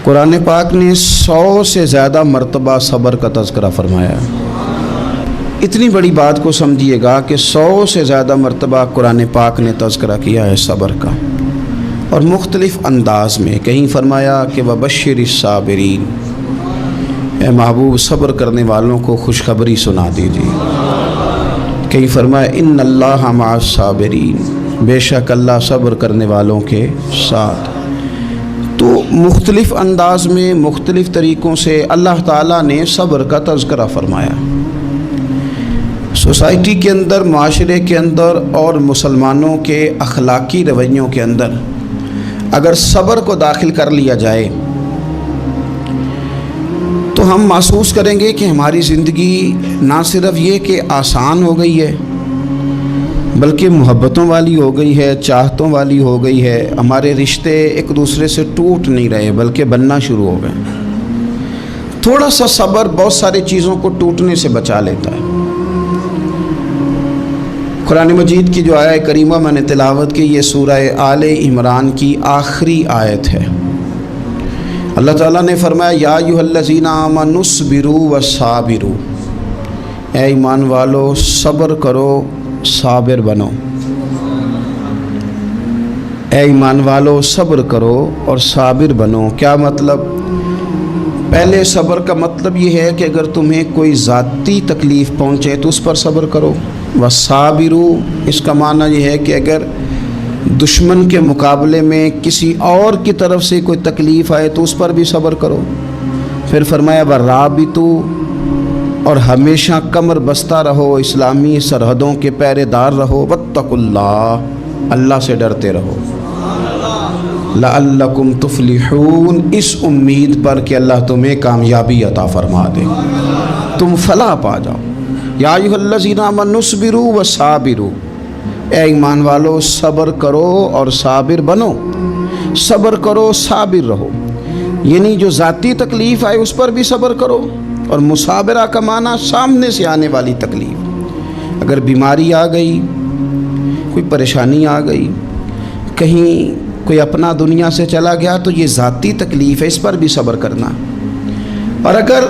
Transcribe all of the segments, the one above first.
قرآن پاک نے 100 سے زیادہ مرتبہ صبر کا تذکرہ فرمایا۔ اتنی بڑی بات کو سمجھیے گا کہ 100 سے زیادہ مرتبہ قرآن پاک نے تذکرہ کیا ہے صبر کا، اور مختلف انداز میں۔ کہیں فرمایا کہ وَبَشِّرِ الصَّابِرِينَ، اے محبوب صبر کرنے والوں کو خوشخبری سنا دیجیے۔ کہیں فرمایا اِنَّ اللَّهَ مَعَ الصَّابِرِينَ، بے شک اللہ صبر کرنے والوں کے ساتھ۔ تو مختلف انداز میں مختلف طریقوں سے اللہ تعالیٰ نے صبر کا تذکرہ فرمایا۔ سوسائٹی کے اندر، معاشرے کے اندر اور مسلمانوں کے اخلاقی رویوں کے اندر اگر صبر کو داخل کر لیا جائے تو ہم محسوس کریں گے کہ ہماری زندگی نہ صرف یہ کہ آسان ہو گئی ہے بلکہ محبتوں والی ہو گئی ہے، چاہتوں والی ہو گئی ہے۔ ہمارے رشتے ایک دوسرے سے ٹوٹ نہیں رہے بلکہ بننا شروع ہو گئے۔ تھوڑا سا صبر بہت ساری چیزوں کو ٹوٹنے سے بچا لیتا ہے۔ قرآن مجید کی جو آیہ کریمہ میں نے تلاوت کی، یہ سورہ آل عمران کی آخری آیت ہے۔ اللہ تعالیٰ نے فرمایا یا ایھا الذین آمنوا اصبروا وصابروا، اے ایمان والو صبر کرو صابر بنو۔ اے ایمان والو صبر کرو اور صابر بنو۔ کیا مطلب؟ پہلے صبر کا مطلب یہ ہے کہ اگر تمہیں کوئی ذاتی تکلیف پہنچے تو اس پر صبر کرو۔ وصابروا، اس کا معنی یہ ہے کہ اگر دشمن کے مقابلے میں کسی اور کی طرف سے کوئی تکلیف آئے تو اس پر بھی صبر کرو۔ پھر فرمایا ورابطوا، اور ہمیشہ کمر بستہ رہو، اسلامی سرحدوں کے پہرے دار رہو۔ واتقوا اللہ، اللہ سے ڈرتے رہو۔ لعلکم تفلحون، اس امید پر کہ اللہ تمہیں کامیابی عطا فرما دے، تم فلاح پا جاؤ۔ یا ایھا الذین آمنوا اصبروا وصابروا، اے ایمان والو صبر کرو اور صابر بنو۔ صبر کرو، صابر رہو، یعنی جو ذاتی تکلیف آئے اس پر بھی صبر کرو۔ اور مصابرہ کا معنی سامنے سے آنے والی تکلیف، اگر بیماری آ گئی، کوئی پریشانی آ گئی، کہیں کوئی اپنا دنیا سے چلا گیا تو یہ ذاتی تکلیف ہے، اس پر بھی صبر کرنا۔ اور اگر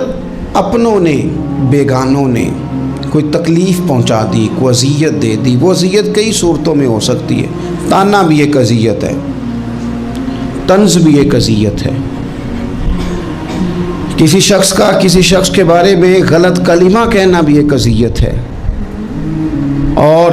اپنوں نے، بیگانوں نے کوئی تکلیف پہنچا دی، کوئی اذیت دے دی، وہ اذیت کئی صورتوں میں ہو سکتی ہے۔ تانا بھی ایک اذیت ہے، طنز بھی ایک اذیت ہے، کسی شخص کے بارے میں غلط کلمہ کہنا بھی ایک اذیت ہے، اور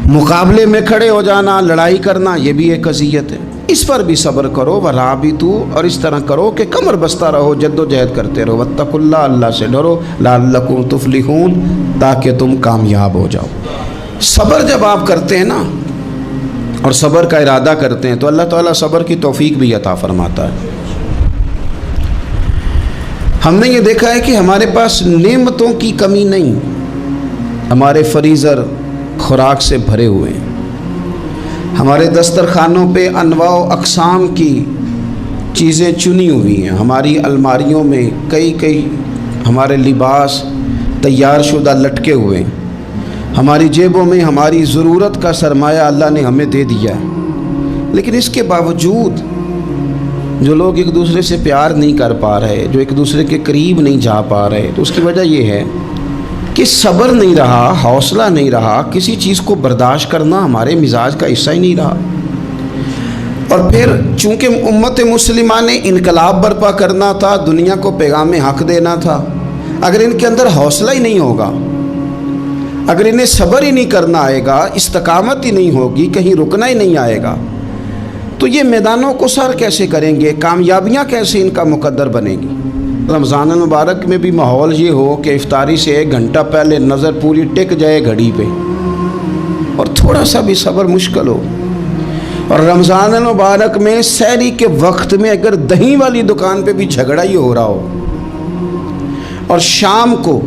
مقابلے میں کھڑے ہو جانا، لڑائی کرنا، یہ بھی ایک اذیت ہے۔ اس پر بھی صبر کرو۔ ورابطوا، اور اس طرح کرو کہ کمر بستہ رہو، جد و جہد کرتے رہو۔ واتقوا اللہ، اللہ سے ڈرو۔ لعلکم تفلحون، تاکہ تم کامیاب ہو جاؤ۔ صبر جب آپ کرتے ہیں نا اور صبر کا ارادہ کرتے ہیں تو اللہ تعالیٰ صبر کی توفیق بھی عطا فرماتا ہے۔ ہم نے یہ دیکھا ہے کہ ہمارے پاس نعمتوں کی کمی نہیں، ہمارے فریزر خوراک سے بھرے ہوئے ہیں، ہمارے دسترخوانوں پہ انواع و اقسام کی چیزیں چنی ہوئی ہیں، ہماری الماریوں میں کئی ہمارے لباس تیار شدہ لٹکے ہوئے ہیں، ہماری جیبوں میں ہماری ضرورت کا سرمایہ اللہ نے ہمیں دے دیا ہے۔ لیکن اس کے باوجود جو لوگ ایک دوسرے سے پیار نہیں کر پا رہے، جو ایک دوسرے کے قریب نہیں جا پا رہے، تو اس کی وجہ یہ ہے کہ صبر نہیں رہا، حوصلہ نہیں رہا، کسی چیز کو برداشت کرنا ہمارے مزاج کا حصہ ہی نہیں رہا۔ اور پھر چونکہ امت مسلمہ نے انقلاب برپا کرنا تھا، دنیا کو پیغام حق دینا تھا، اگر ان کے اندر حوصلہ ہی نہیں ہوگا، اگر انہیں صبر ہی نہیں کرنا آئے گا، استقامت ہی نہیں ہوگی، کہیں رکنا ہی نہیں آئے گا، تو یہ میدانوں کو سر کیسے کریں گے؟ کامیابیاں کیسے ان کا مقدر بنے گی؟ رمضان المبارک میں بھی ماحول یہ ہو کہ افطاری سے 1 گھنٹہ پہلے نظر پوری ٹک جائے گھڑی پہ، اور تھوڑا سا بھی صبر مشکل ہو۔ اور رمضان المبارک میں سحری کے وقت میں اگر دہی والی دکان پہ بھی جھگڑا ہی ہو رہا ہو، اور شام کو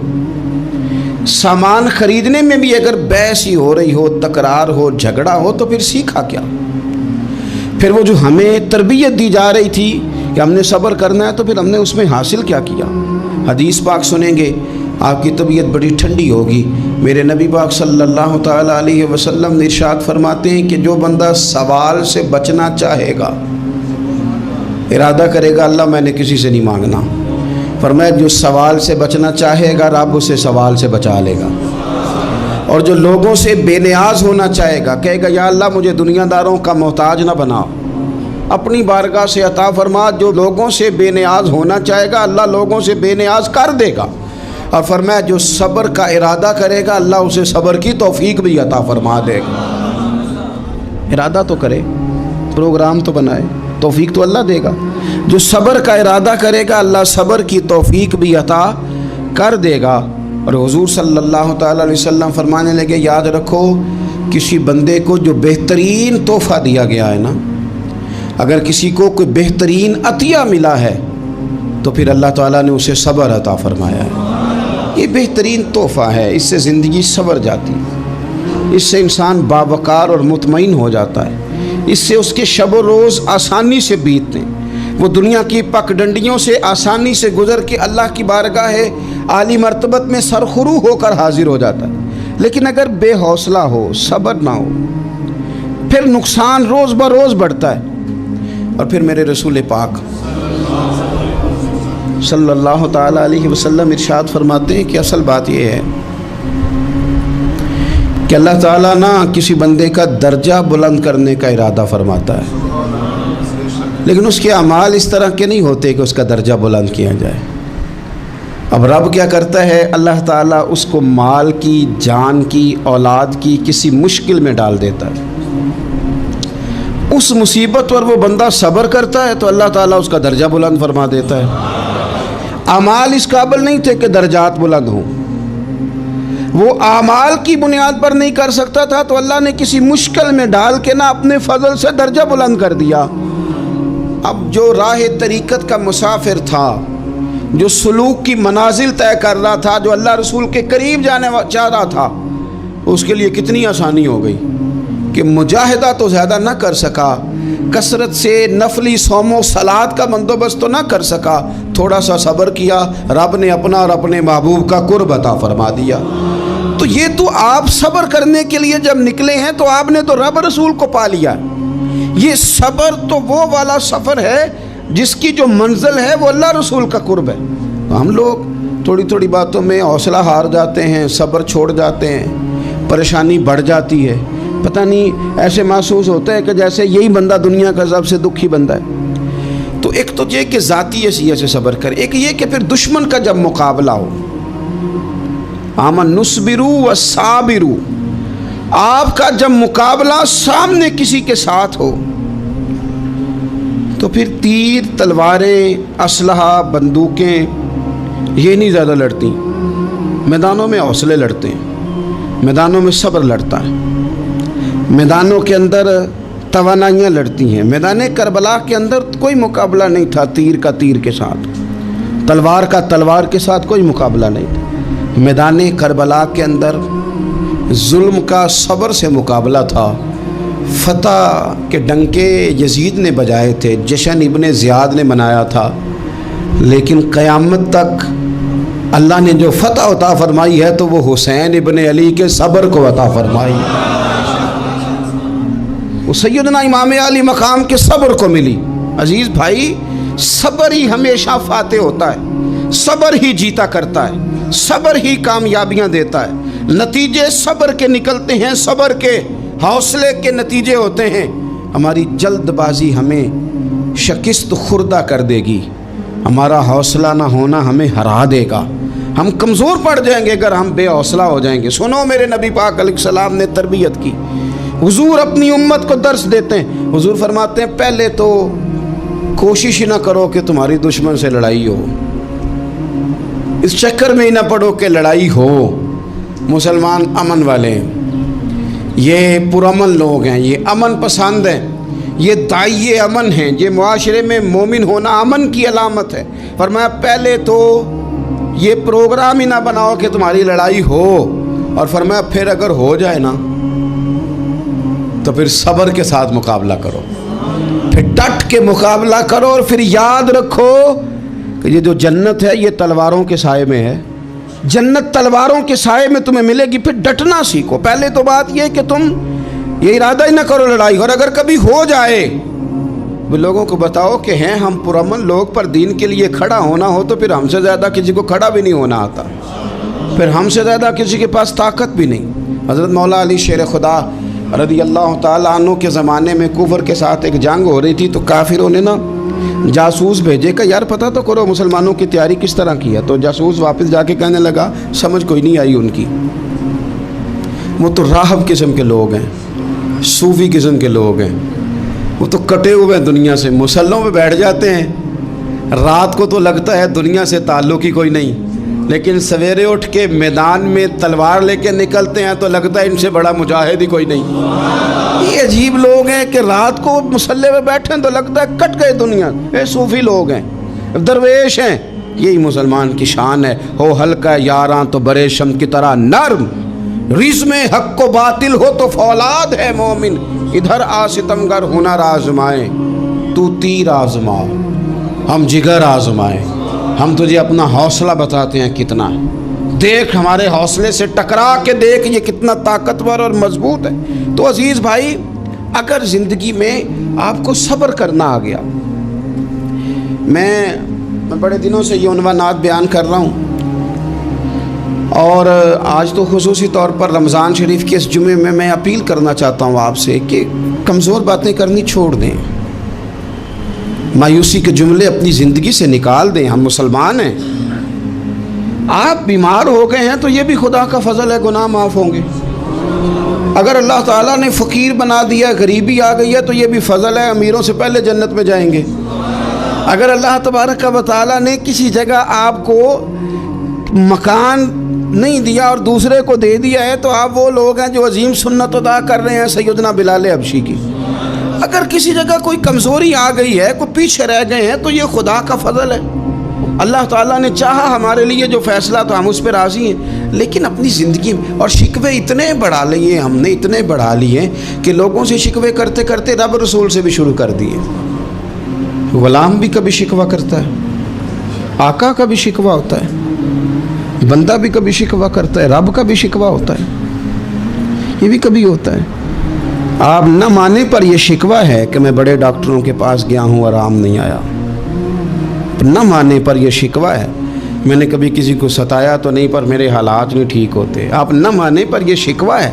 سامان خریدنے میں بھی اگر بحث ہی ہو رہی ہو، تکرار ہو، جھگڑا ہو، تو پھر سیکھا کیا؟ پھر وہ جو ہمیں تربیت دی جا رہی تھی کہ ہم نے صبر کرنا ہے، تو پھر ہم نے اس میں حاصل کیا کیا؟ حدیث پاک سنیں گے، آپ کی طبیعت بڑی ٹھنڈی ہوگی۔ میرے نبی پاک صلی اللہ تعالیٰ علیہ وسلم نے ارشاد فرماتے ہیں کہ جو بندہ سوال سے بچنا چاہے گا، ارادہ کرے گا اللہ میں نے کسی سے نہیں مانگنا. فرمایا جو سوال سے بچنا چاہے گا رب اسے سوال سے بچا لے گا. اور جو لوگوں سے بے نیاز ہونا چاہے گا کہے گا یا اللہ مجھے دنیا داروں کا محتاج نہ بناؤ، اپنی بارگاہ سے عطا فرما. جو لوگوں سے بے نیاز ہونا چاہے گا اللہ لوگوں سے بے نیاز کر دے گا. اور فرمایا جو صبر کا ارادہ کرے گا اللہ اسے صبر کی توفیق بھی عطا فرما دے گا. ارادہ تو کرے، پروگرام تو بنائے، توفیق تو اللہ دے گا. جو صبر کا ارادہ کرے گا اللہ صبر کی توفیق بھی عطا کر دے گا. اور حضور صلی اللہ تعالیٰ علیہ وسلم فرمانے لگے یاد رکھو کسی بندے کو جو بہترین تحفہ دیا گیا ہے نا، اگر کسی کو کوئی بہترین عطیہ ملا ہے تو پھر اللہ تعالیٰ نے اسے صبر عطا فرمایا ہے. یہ بہترین تحفہ ہے، اس سے زندگی سنور جاتی ہے، اس سے انسان باوقار اور مطمئن ہو جاتا ہے، اس سے اس کے شب و روز آسانی سے بیتتے ہیں، وہ دنیا کی پک ڈنڈیوں سے آسانی سے گزر کے اللہ کی بارگاہ عالی مرتبت میں سرخرو ہو کر حاضر ہو جاتا ہے. لیکن اگر بے حوصلہ ہو، صبر نہ ہو، پھر نقصان روز بروز بڑھتا ہے. اور پھر میرے رسول پاک صلی اللہ تعالیٰ علیہ وسلم ارشاد فرماتے ہیں کہ اصل بات یہ ہے کہ اللہ تعالیٰ نہ کسی بندے کا درجہ بلند کرنے کا ارادہ فرماتا ہے، لیکن اس کے اعمال اس طرح کے نہیں ہوتے کہ اس کا درجہ بلند کیا جائے. اب رب کیا کرتا ہے، اللہ تعالیٰ اس کو مال کی، جان کی، اولاد کی کسی مشکل میں ڈال دیتا ہے. اس مصیبت پر وہ بندہ صبر کرتا ہے تو اللہ تعالیٰ اس کا درجہ بلند فرما دیتا ہے. اعمال اس قابل نہیں تھے کہ درجات بلند ہوں، وہ اعمال کی بنیاد پر نہیں کر سکتا تھا تو اللہ نے کسی مشکل میں ڈال کے نہ اپنے فضل سے درجہ بلند کر دیا. اب جو راہ طریقت کا مسافر تھا، جو سلوک کی منازل طے کر رہا تھا، جو اللہ رسول کے قریب جانے چاہ رہا تھا، اس کے لیے کتنی آسانی ہو گئی کہ مجاہدہ تو زیادہ نہ کر سکا، کثرت سے نفلی صوم و صلات کا بندوبست تو نہ کر سکا، تھوڑا سا صبر کیا، رب نے اپنا اور اپنے محبوب کا قرب عطا فرما دیا. تو یہ تو آپ صبر کرنے کے لیے جب نکلے ہیں تو آپ نے تو رب رسول کو پا لیا. یہ صبر تو وہ والا سفر ہے جس کی جو منزل ہے وہ اللہ رسول کا قرب ہے. ہم لوگ تھوڑی تھوڑی باتوں میں حوصلہ ہار جاتے ہیں، صبر چھوڑ جاتے ہیں، پریشانی بڑھ جاتی ہے. پتہ نہیں ایسے محسوس ہوتا ہے کہ جیسے یہی بندہ دنیا کا سب سے دکھی بندہ ہے. تو ایک تو یہ کہ ذاتی حیثیت سے صبر کرے، ایک یہ کہ پھر دشمن کا جب مقابلہ ہو، آمن نصبرو و صابرو، آپ کا جب مقابلہ سامنے کسی کے ساتھ ہو تو پھر تیر، تلواریں، اسلحہ، بندوقیں یہ نہیں زیادہ لڑتی. میدانوں میں حوصلے لڑتے ہیں، میدانوں میں صبر لڑتا ہے، میدانوں کے اندر توانائیاں لڑتی ہیں. میدان کربلا کے اندر کوئی مقابلہ نہیں تھا تیر کا تیر کے ساتھ، تلوار کا تلوار کے ساتھ کوئی مقابلہ نہیں تھا. میدان کربلا کے اندر ظلم کا صبر سے مقابلہ تھا. فتح کے ڈنکے یزید نے بجائے تھے، جشن ابن زیاد نے منایا تھا، لیکن قیامت تک اللہ نے جو فتح عطا فرمائی ہے تو وہ حسین ابن علی کے صبر کو عطا فرمائی، وہ سیدنا امام علی مقام کے صبر کو ملی. عزیز بھائی، صبر ہی ہمیشہ فاتح ہوتا ہے، صبر ہی جیتا کرتا ہے، صبر ہی کامیابیاں دیتا ہے. نتیجے صبر کے نکلتے ہیں، صبر کے، حوصلے کے نتیجے ہوتے ہیں. ہماری جلد بازی ہمیں شکست خوردہ کر دے گی، ہمارا حوصلہ نہ ہونا ہمیں ہرا دے گا. ہم کمزور پڑ جائیں گے اگر ہم بے حوصلہ ہو جائیں گے. سنو، میرے نبی پاک علیہ السلام نے تربیت کی. حضور اپنی امت کو درس دیتے ہیں. حضور فرماتے ہیں پہلے تو کوشش ہی نہ کرو کہ تمہاری دشمن سے لڑائی ہو، اس چکر میں ہی نہ پڑو کہ لڑائی ہو. مسلمان امن والے ہیں، یہ پرامن لوگ ہیں، یہ امن پسند ہیں، یہ داعی امن ہیں، یہ معاشرے میں مومن ہونا امن کی علامت ہے. فرمایا پہلے تو یہ پروگرام ہی نہ بناؤ کہ تمہاری لڑائی ہو، اور فرمایا پھر اگر ہو جائے نا تو پھر صبر کے ساتھ مقابلہ کرو، پھر ڈٹ کے مقابلہ کرو، اور پھر یاد رکھو کہ یہ جو جنت ہے یہ تلواروں کے سائے میں ہے. جنت تلواروں کے سائے میں تمہیں ملے گی. پھر ڈٹنا سیکھو. پہلے تو بات یہ کہ تم یہ ارادہ ہی نہ کرو لڑائی، اور اگر کبھی ہو جائے वो लोगों को बताओ कि हैं हम पुरअमन लोग, पर दीन के लिए खड़ा होना हो तो फिर हमसे ज़्यादा किसी को खड़ा भी नहीं होना आता, फिर हमसे ज़्यादा किसी के पास ताकत भी नहीं। हज़रत मौला अली शेर खुदा रज़ी अल्लाह ताला अन्हु के ज़माने में कुफर के साथ एक जंग हो रही थी, तो काफिरों ने ना जासूस भेजे कि यार पता तो करो मुसलमानों की तैयारी किस तरह की है। तो जासूस वापस जाके कहने लगा समझ कोई नहीं आई उनकी, वो तो राहब किस्म के लोग हैं, सूफी किस्म के लोग हैं, वो तो कटे हुए हैं दुनिया से, मुसल्लों पे बैठ जाते हैं, रात को तो लगता है दुनिया से ताल्लुक़ ही कोई नहीं, लेकिन सवेरे उठ के मैदान में तलवार लेके निकलते हैं तो लगता है इनसे बड़ा मुजाहिद ही कोई नहीं। ये अजीब लोग हैं कि रात को मुसल्ले पे बैठे तो लगता है कट गए दुनिया। ये सूफी लोग हैं, दरवेश हैं। यही मुसलमान की शान है। हो हल्का यारां तो बरे शम की तरह नर्म, रिज़ में हक को बातिल हो तो फौलाद है मोमिन, इधर आ सितमगर हुनर आजमाए, तू तीर आजमा हम जिगर आजमाए। हम तुझे अपना हौसला बताते हैं कितना, देख हमारे हौसले से टकरा के देख ये कितना ताकतवर और मजबूत है। तो अजीज़ भाई, अगर ज़िंदगी में आपको सब्र करना आ गया, मैं बड़े दिनों से ये उन्वानात बयान कर रहा हूँ, और आज तो खुसूसी तौर पर रमज़ान शरीफ के इस जुमे में मैं अपील करना चाहता हूँ आपसे कि कमज़ोर बातें करनी छोड़ दें, मायूसी के जुमले अपनी ज़िंदगी से निकाल दें। हम मुसलमान हैं। आप बीमार हो गए हैं तो ये भी खुदा का फ़ज़ल है, गुनाह माफ़ होंगे। अगर अल्लाह ताला ने फ़कीर बना दिया, गरीबी आ गई है, तो ये भी फ़ज़ल है, अमीरों से पहले जन्नत में जाएंगे। अगर अल्लाह तबारक व तआला ने किसी जगह आपको मकान नहीं दिया और दूसरे को दे दिया है, तो आप वो लोग हैं जो अजीम सुन्नत अदा कर रहे हैं सैयदना बिलाल हबशी की। अगर किसी जगह कोई कमज़ोरी आ गई है, कोई पीछे रह गए हैं, तो ये खुदा का फ़ज़ल है। अल्लाह ताला ने चाहा हमारे लिए जो फ़ैसला, तो हम उस पर राज़ी हैं। लेकिन अपनी ज़िंदगी में और शिकवे इतने बढ़ा लिए हमने, इतने बढ़ा लिए कि लोगों से शिकवे करते करते रब रसूल से भी शुरू कर दिए। ग़ुलाम भी कभी शिकवा करता है, आका का भी शिकवा होता है, बंदा भी कभी शिकवा करता है, रब का भी शिकवा होता है, ये भी कभी होता है। आप न माने पर यह शिकवा है कि मैं बड़े डॉक्टरों के पास गया हूँ, आराम नहीं आया। न माने पर यह शिकवा है, मैंने कभी किसी को सताया तो नहीं, पर मेरे हालात नहीं ठीक होते। आप न माने पर यह शिकवा है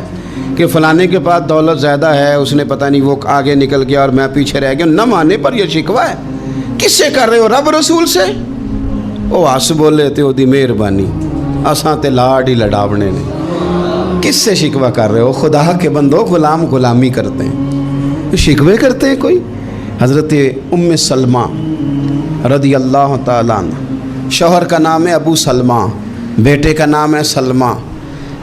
कि फ़लाने के पास दौलत ज़्यादा है, उसने पता नहीं वो आगे निकल गया और मैं पीछे रह गया। न माने पर यह शिकवा है। किससे कर रहे हो? रब रसूल से। ओ हस बोले ते ओदी मेहरबानी, असां ते लाड ही लड़ावने ने। किससे शिकवा कर रहे हो? खुदा के बंदो, गुलाम गुलामी करते हैं, शिकवे करते हैं कोई। हज़रत उम्मे सलमा रज़ी अल्लाह ताला अन्हा, शौहर का नाम है अबू सलमा, बेटे का नाम है सलमा।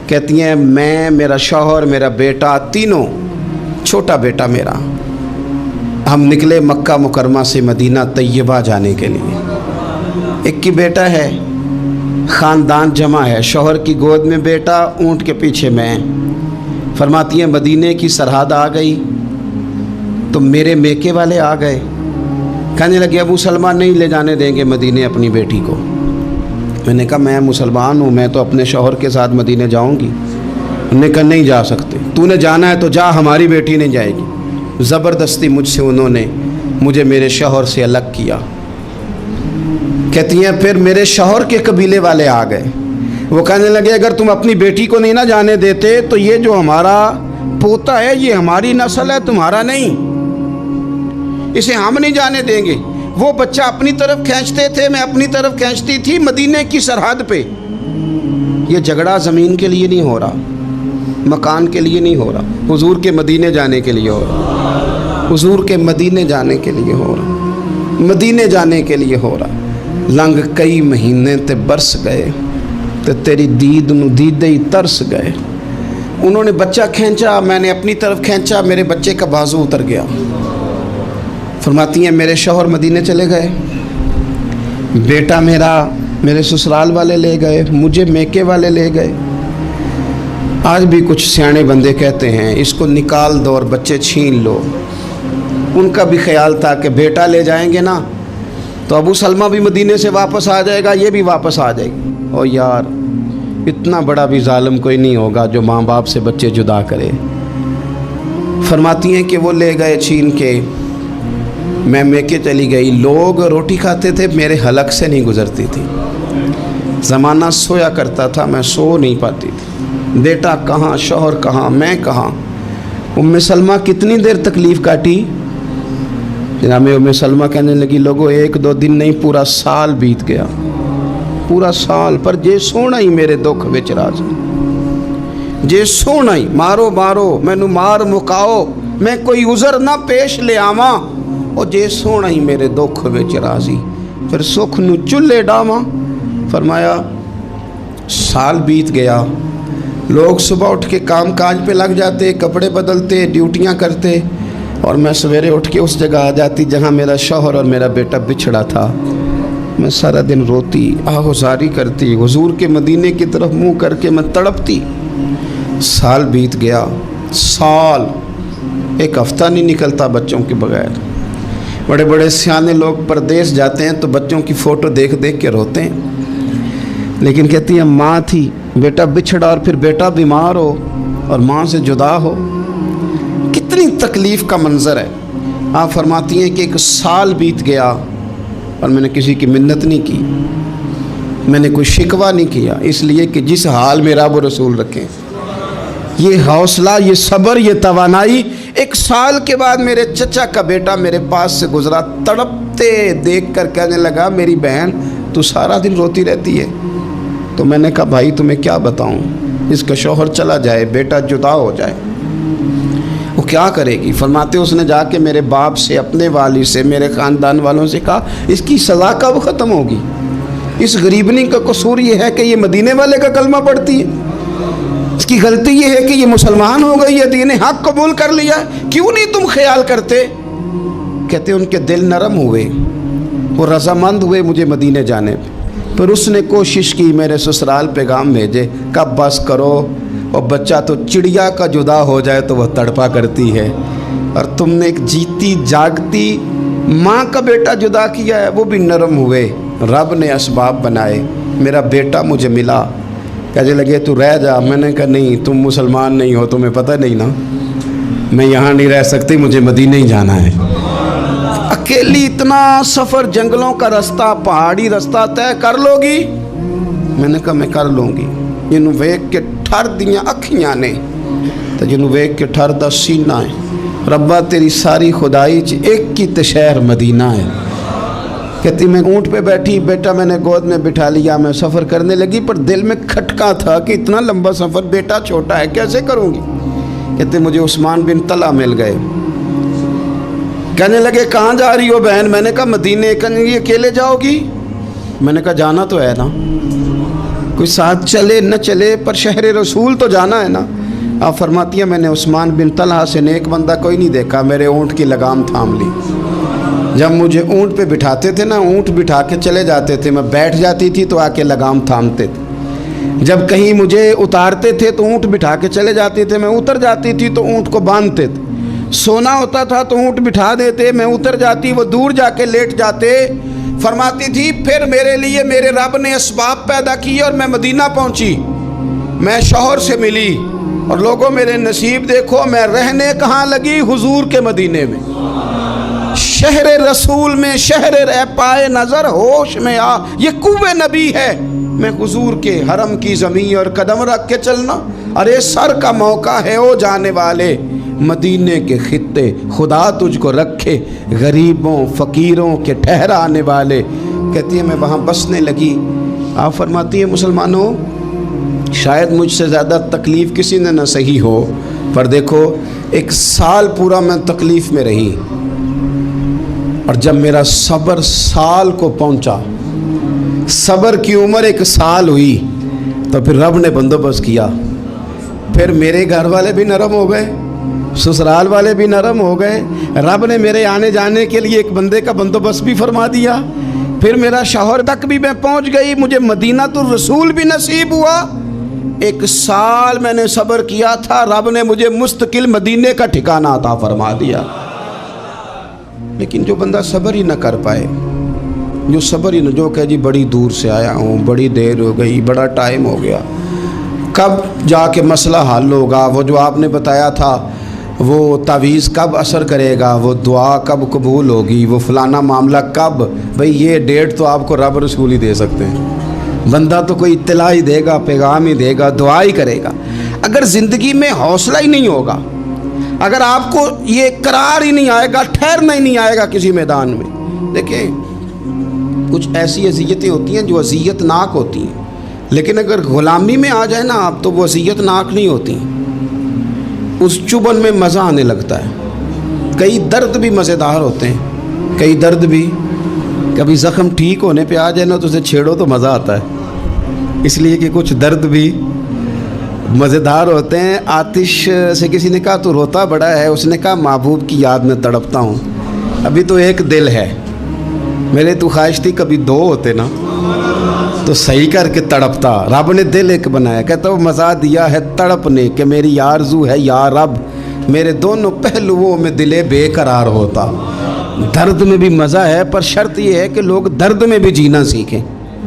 कहती हैं मैं, मेरा शौहर, मेरा बेटा, तीनों, छोटा बेटा मेरा, हम निकले मक्का मुकरमा से मदीना तैयबा जाने के लिए। एक की बेटा है, ख़ानदान जमा है, शौहर की गोद में बेटा, ऊँट के पीछे मैं। फरमाती हैं मदीने की सरहद आ गई तो मेरे मेके वाले आ गए, कहने लगे अबू सलमा नहीं ले जाने देंगे मदीने अपनी बेटी को। मैंने कहा मैं मुसलमान हूँ, मैं तो अपने शौहर के साथ मदीने जाऊँगी। उन्होंने कहा नहीं जा सकते, तूने जाना है तो जा, हमारी बेटी नहीं जाएगी। ज़बरदस्ती मुझसे उन्होंने मुझे मेरे शौहर से अलग किया। कहती हैं फिर मेरे शौहर के कबीले वाले आ गए, वो कहने लगे अगर तुम अपनी बेटी को नहीं ना जाने देते तो ये जो हमारा पोता है ये हमारी नस्ल है, तुम्हारा नहीं, इसे हम नहीं जाने देंगे। वो बच्चा अपनी तरफ खींचते थे, मैं अपनी तरफ खींचती थी। मदीने की सरहद पे ये झगड़ा ज़मीन के लिए नहीं हो रहा, मकान के लिए नहीं हो रहा, हुजूर के मदीने जाने के लिए हो रहा, हुजूर के मदीने जाने के लिए हो रहा, मदीने जाने के लिए हो रहा। लंघ कई महीने ते बरस गए ते तेरी दीद नू दीदे ही तरस गए। उन्होंने बच्चा खींचा, मैंने अपनी तरफ खींचा, मेरे बच्चे का बाजू उतर गया। फरमाती हैं मेरे शौहर मदीने चले गए, बेटा मेरा मेरे ससुराल वाले ले गए, मुझे मेके वाले ले गए। आज भी कुछ सियाने बंदे कहते हैं इसको निकाल दो और बच्चे छीन लो। उनका भी ख्याल था कि बेटा ले जाएंगे ना तो अबू सलमा भी मदीने से वापस आ जाएगा, ये भी वापस आ जाएगी। और यार इतना बड़ा भी जालिम कोई नहीं होगा जो माँ बाप से बच्चे जुदा करे। फरमाती हैं कि वो ले गए छीन के, मैं मेके चली गई, लोग रोटी खाते थे, मेरे हलक से नहीं गुजरती थी। ज़माना सोया करता था, मैं सो नहीं पाती थी। बेटा कहाँ, शौहर कहाँ, मैं कहाँ। उम्मे सलमा कितनी देर तकलीफ़ काटी। जनाब उम्मे सलमा कहने लगी, लोगों 1-2 दिन नहीं, पूरा साल बीत गया, पूरा साल, पर जे सोना ही मेरे दुख विच राज, जे सोना ही मारो मारो मैनू मार मुकाओ, मैं कोई उज़र ना पेश ले आवा, और जे सोना ही मेरे दुख विच राजी, फिर सुख नू चुल्हे डावा। फरमाया साल बीत गया, लोग सुबह उठ के काम काज पे लग जाते, कपड़े बदलते, ड्यूटियाँ करते, और मैं सवेरे उठ के उस जगह आ जाती जहाँ मेरा शौहर और मेरा बेटा बिछड़ा था। मैं सारा दिन रोती, आहुजारी करती, हुजूर के मदीने की तरफ मुँह करके मैं तड़पती। साल बीत गया, साल, एक हफ्ता नहीं निकलता बच्चों के बगैर। बड़े बड़े सियाने लोग परदेश जाते हैं तो बच्चों की फ़ोटो देख देख के रोते हैं, लेकिन कहती है माँ थी, बेटा बिछड़ा और फिर बेटा बीमार हो और माँ से जुदा हो, कितनी तकलीफ़ का मंज़र है। आप फरमाती हैं कि 1 साल बीत गया और मैंने किसी की मिन्नत नहीं की, मैंने कोई शिकवा नहीं किया, इसलिए कि जिस हाल में रब रसूल रखें। ये हौसला, ये सब्र, ये तवानाई। 1 साल के बाद मेरे चचा का बेटा मेरे पास से गुज़रा, तड़पते देख कर कहने लगा, मेरी बहन तू सारा दिन रोती रहती है। तो मैंने कहा भाई तुम्हें क्या बताऊं, इसका शौहर चला जाए, बेटा जुदा हो जाए, वो क्या करेगी। फरमाते उसने जाके मेरे बाप से, अपने वाली से, मेरे ख़ानदान वालों से कहा इसकी सज़ा कब ख़त्म होगी। इस गरीबनी का कसूर ये है कि ये मदीने वाले का कलमा पढ़ती है, इसकी गलती ये है कि ये मुसलमान हो गई है, दीन हक कबूल कर लिया, क्यों नहीं तुम ख्याल करते। कहते उनके दिल नरम हुए, वो रज़ामंद हुए मुझे मदीने जाने पे। पर उसने कोशिश की मेरे ससुराल पैगाम भेजे, कब बस करो, और बच्चा तो चिड़िया का जुदा हो जाए तो वह तड़पा करती है, और तुमने एक जीती जागती माँ का बेटा जुदा किया है। वो भी नरम हुए, रब ने असबाब बनाए, मेरा बेटा मुझे मिला। कहने लगे तू रह जा। मैंने कहा नहीं, तुम मुसलमान नहीं हो, तुम्हें पता नहीं ना, मैं यहाँ नहीं रह सकती, मुझे मदीने ही जाना है। अकेली इतना सफ़र, जंगलों का रास्ता, पहाड़ी रास्ता तय कर लोगी। मैंने कहा मैं कर लूँगी। जिन्हों वेख के ठर दियाँ अखियाँ ने, तो जिन्हों वेख के ठर दा सीना है। रब्बा तेरी सारी खुदाई च एक ही तो शहर मदीना है। कहती मैं ऊँट पे बैठी, बेटा मैंने गोद में बिठा लिया, मैं सफ़र करने लगी, पर दिल में खटका था कि इतना लंबा सफ़र, बेटा छोटा है, कैसे करूँगी। कहते मुझे उस्मान बिन तला मिल गए, कहने लगे कहाँ जा रही हो बहन। मैंने कहा मदीने। कहने अकेले जाओगी। मैंने कहा जाना तो है ना, कोई साथ चले न चले, पर शहर रसूल तो जाना है ना। आप फरमाती हैं मैंने उस्मान बिन तलहा से नेक बंदा कोई नहीं देखा, मेरे ऊँट की लगाम थाम ली। जब मुझे ऊँट पे बिठाते थे ना, ऊँट बिठा के चले जाते थे, मैं बैठ जाती थी तो आके लगाम थामते थे। जब कहीं मुझे उतारते थे तो ऊँट बिठा के चले जाते थे, मैं उतर जाती थी तो ऊँट को बांधते थे। सोना होता था तो ऊँट बिठा देते, मैं उतर जाती, वो दूर जाके लेट जाते। फरमाती थी फिर मेरे लिए मेरे रब ने असबाब पैदा किए और मैं मदीना पहुंची। मैं शौहर से मिली और लोगों मेरे नसीब देखो, मैं रहने कहाँ लगी, हुजूर के मदीने में, शहर रसूल में, शहर पाए नज़र होश में आ, ये कुव्वे नबी है। मैं हुजूर के हरम की ज़मीन और कदम रख के चलना, अरे सर का मौका है ओ जाने वाले, मदीने के खित्ते खुदा तुझको रखे, गरीबों फ़कीरों के ठहराने वाले। कहती है मैं वहाँ बसने लगी। आप फरमाती है मुसलमानों, शायद मुझसे ज़्यादा तकलीफ़ किसी ने न सही हो, पर देखो 1 साल पूरा मैं तकलीफ़ में रही, और जब मेरा सब्र साल को पहुँचा, सब्र की उम्र 1 साल हुई, तो फिर रब ने बंदोबस्त किया। फिर मेरे घर वाले भी नरम हो गए, ससुराल वाले भी नरम हो गए, रब ने मेरे आने जाने के लिए एक बंदे का बंदोबस्त भी फरमा दिया। फिर मेरा शौहर तक भी मैं पहुंच गई, मुझे मदीना तो रसूल भी नसीब हुआ। 1 साल मैंने सब्र किया था, रब ने मुझे मुस्तकिल मदीने का ठिकाना अता फरमा दिया। लेकिन जो बंदा सब्र ही न कर पाए, जो सब्र ही न, जो कहे जी बड़ी दूर से आया हूँ, बड़ी देर हो गई, बड़ा टाइम हो गया, कब जाके मसला हल होगा। वो जो आपने बताया था وہ तावीज़ कब असर करेगा, वो दुआ कब कबूल होगी, वो फलाना मामला कब, भाई ये डेट तो आपको रब रसूल ही दे सकते हैं। बंदा तो कोई इत्तला ही देगा, पैगाम ही देगा, दुआ ही करेगा। अगर ज़िंदगी में हौसला ही नहीं होगा, अगर आपको ये करार ही नहीं आएगा, ठहरना ही नहीं आएगा किसी मैदान में। देखिए कुछ ऐसी अज़ियतें होती हैं जो अज़ियतनाक होती हैं, लेकिन अगर ग़ुलामी में आ जाए ना आप, तो वो अज़ियतनाक नहीं होती। उस चुभन में मज़ा आने लगता है। कई दर्द भी मज़ेदार होते हैं, कई दर्द भी, कभी ज़ख्म ठीक होने पे आ जाए ना तो उसे छेड़ो तो मज़ा आता है, इसलिए कि कुछ दर्द भी मज़ेदार होते हैं। आतिश से किसी ने कहा तो रोता बड़ा है, उसने कहा महबूब की याद में तड़पता हूँ, अभी तो एक दिल है, मेरे तो ख्वाहिश थी कभी दो होते ना तो सही करके तड़पता। रब ने दिल एक बनाया, कहता वो मज़ा दिया है तड़पने के, मेरी आरज़ू है या रब मेरे दोनों पहलुओं में दिले बेकरार होता। दर्द में भी मज़ा है, पर शर्त ये है कि लोग दर्द में भी जीना सीखें।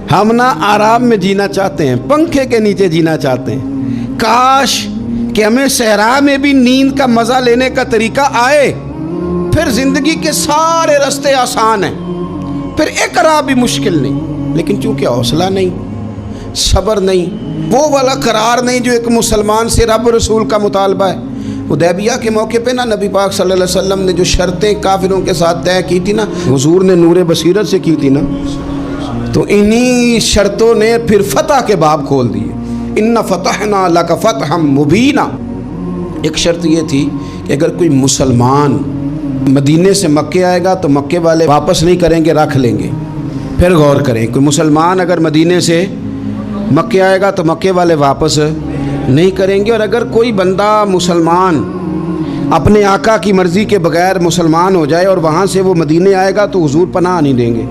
हम ना आराम में जीना चाहते हैं, पंखे के नीचे जीना चाहते हैं। काश कि हमें सहरा में भी नींद का मज़ा लेने का तरीका आए, फिर ज़िंदगी के सारे रास्ते आसान हैं, फिर इकरार भी मुश्किल नहीं। लेकिन चूँकि हौसला नहीं, सब्र नहीं, वो वाला करार नहीं जो एक मुसलमान से रब रसूल का मुतालबा है। हुदैबिया के मौके पे ना नबी पाक सल्लल्लाहु अलैहि वसल्लम ने जो शर्तें काफिरों के साथ तय की थी ना, हुजूर ने नूरे बसीरत से की थी ना, तो इन्हीं शर्तों ने फिर फतह के बाब खोल दिए। इन्ना फतहना लका फतहम मुबीना। एक शर्त ये थी कि अगर कोई मुसलमान मदीने से मक्के आएगा तो मक्के वाले वापस नहीं करेंगे, रख लेंगे। फिर गौर करें, कोई मुसलमान अगर मदीने से मक्के आएगा तो मक्के वाले वापस नहीं करेंगे, और अगर कोई बंदा मुसलमान अपने आका की मर्ज़ी के बगैर मुसलमान हो जाए और वहाँ से वो मदीने आएगा तो हुजूर पनाह नहीं देंगे।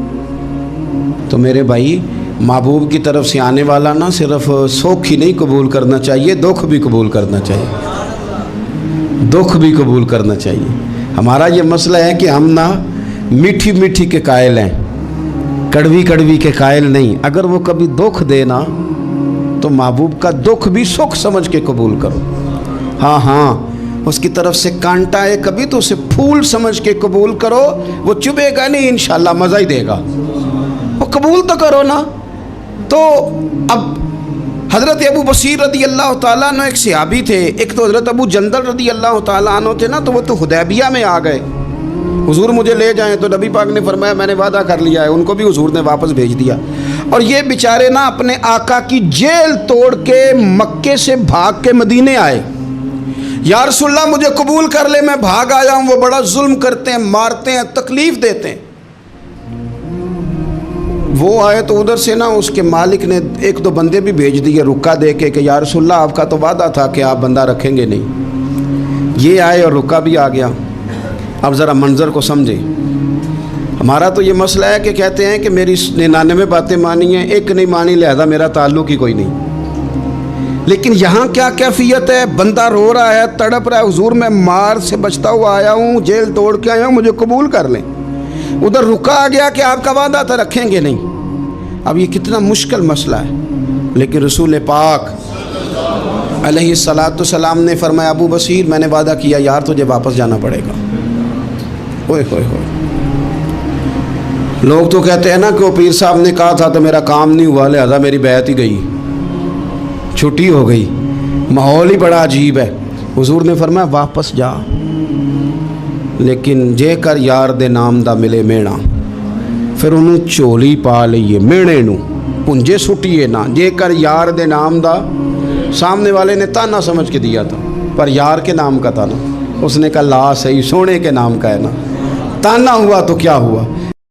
तो मेरे भाई, महबूब की तरफ से आने वाला ना सिर्फ सुख ही नहीं कबूल करना चाहिए, दुख भी कबूल करना चाहिए, दुख भी कबूल करना चाहिए। हमारा ये मसला है कि हम ना मीठी मीठी के कायल हैं, कड़वी कड़वी के कायल नहीं। अगर वो कभी दुख देना तो महबूब का दुख भी सुख समझ के कबूल करो। हाँ हाँ, उसकी तरफ से कांटा है कभी तो उसे फूल समझ के कबूल करो, वो चुभेगा नहीं, इंशाल्लाह मज़ा ही देगा। वो कबूल तो करो ना। तो अब हज़रत अबू बसीर रदी अल्लाह ताला अन्हु एक सहाबी थे, एक तो हज़रत अबू जंदल रदी अल्लाह ताला अन्हु थे ना, तो वो तो हुदैबिया में आ गए। हुजूर मुझे ले जाएं, तो नबी पाक ने फरमाया मैंने वादा कर लिया है। उनको भी हुजूर ने वापस भेज दिया, और ये बेचारे ना अपने आका की जेल तोड़ के मक्के से भाग के मदीने आए। या रसूलल्लाह मुझे कबूल कर ले, मैं भाग आया हूँ, वो बड़ा जुल्म करते हैं, मारते हैं, तकलीफ़ देते हैं। वो आए तो उधर से ना उसके मालिक ने एक दो बंदे भी भेज दिए रुका दे के कि या रसूलल्लाह आपका तो वादा था कि आप बंदा रखेंगे नहीं। ये आए और रुका भी आ गया। अब ज़रा मंज़र को समझे। हमारा तो ये मसला है कि कहते हैं कि मेरी 99 बातें मानी हैं, एक नहीं मानी, लिहाजा मेरा ताल्लुक़ ही कोई नहीं। लेकिन यहाँ क्या कैफियत है, बंदा रो रहा है, तड़प रहा है, हुजूर मैं मार से बचता हुआ आया हूँ, जेल तोड़ के आया हूँ, मुझे कबूल कर लें। उधर रुका आ गया कि आपका वादा था रखेंगे नहीं। अब ये कितना मुश्किल मसला है। लेकिन रसूल पाक अलैहिस्सलाम ने फरमाया अबू बसीर मैंने वादा किया यार तुझे वापस जाना पड़ेगा। ओए होए होए, लोग तो कहते हैं ना कि वो पीर साहब ने कहा था तो मेरा काम नहीं हुआ, लिहाजा मेरी बैत ही गई, छुट्टी हो गई। माहौल ही बड़ा अजीब है। हुजूर ने फरमाया वापस जा, लेकिन जेकर यार दे नाम दा मिले मेणा, फिर उन्होंने झोली पा लीए, मेणे नू पुंजे सुटिए ना। जेकर यार दे नाम दा, सामने वाले ने ताना समझ के दिया था, पर यार के नाम का था ना, उसने कहा ला सही, सोने के नाम का है ना, ताना हुआ तो क्या हुआ।